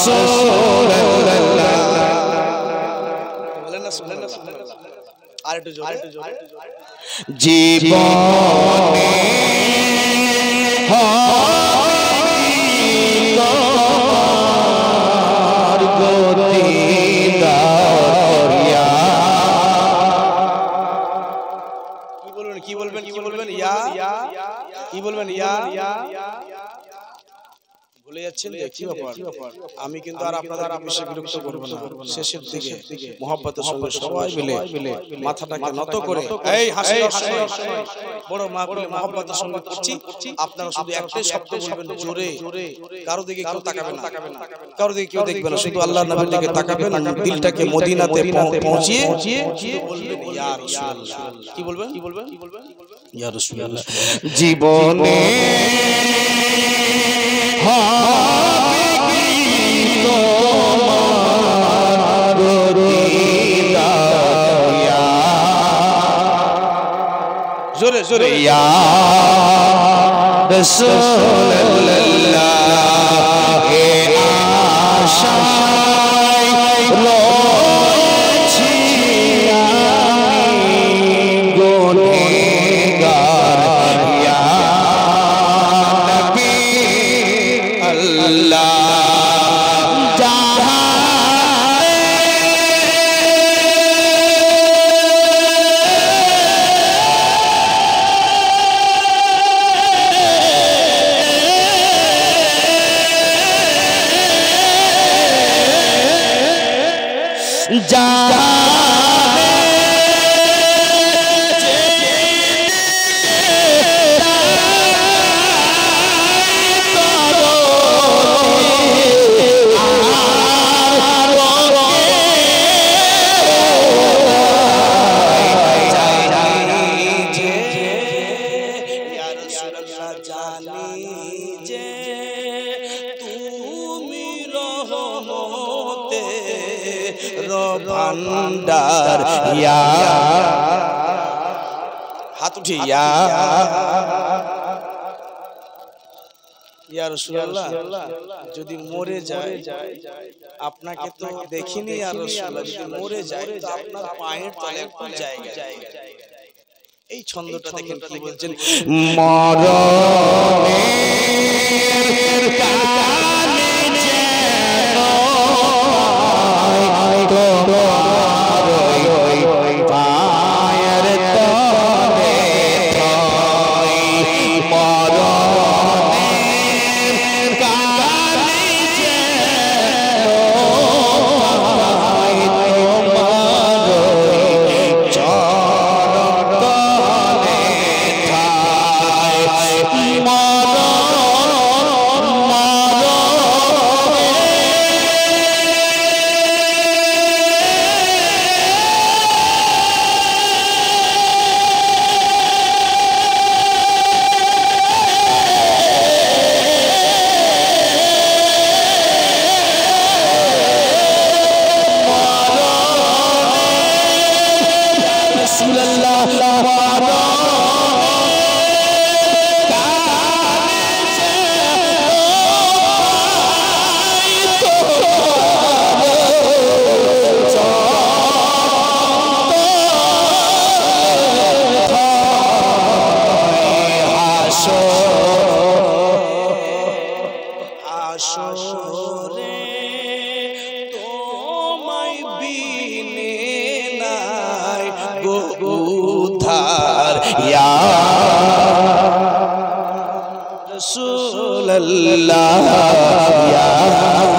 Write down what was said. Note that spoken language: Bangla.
রাসূলুল্লাহ বলেন না সুবহানাল্লাহ আর একটু জোরে জীবনে হর গতি দরিয়া কি বলবেন ইয়া কি বলবেন ইয়া ভুলে যাচ্ছেন কি ব্যাপার আমি কিন্তু আর আপনাদের বেশি বিরক্ত করব না শেষের দিকে মোহাব্বতের সঙ্গে সবাই মিলে মাথাটাকে নত করে এই হাসি বড় মাহফিলে মোহাব্বতের সঙ্গে করছি আপনারা শুধু একটাই শব্দ বলবেন জোরে কারো দিকে কেউ তাকাবেন না কারো দিকে কেউ দেখবেন না শুধু আল্লাহর নবীর দিকে তাকাবেন দিলটাকে মদিনাতে পৌঁছিয়ে শুধু বলবেন ইয়া রাসূলুল্লাহ কি বলবেন ইয়া রাসূলুল্লাহ জীবনে জোরে জোরে ইয়া রাসূলুল্লাহ এ আশায় রয়েছি আমি গুনাহগার ইয়া নবী আল্লাহ ভান্ডার ইয়া হাত উঠে ইয়া রাসূলুল্লাহ যদি মরে যায় আপনাকে তো দেখিনি ইয়া রাসূলুল্লাহ যদি মরে যায় তো আপনার পায়ের তলে একটু জায়গা এই ছন্দটা দেখেন কি বলছেন মরণের কালে যেন পায়ের তলে মরণের কালে যেন চরণ তলে ঠাই আসরে তোমায় বিনে নাই গো উদ্ধার ইয়া রাসূলুল্লাহ ইয়া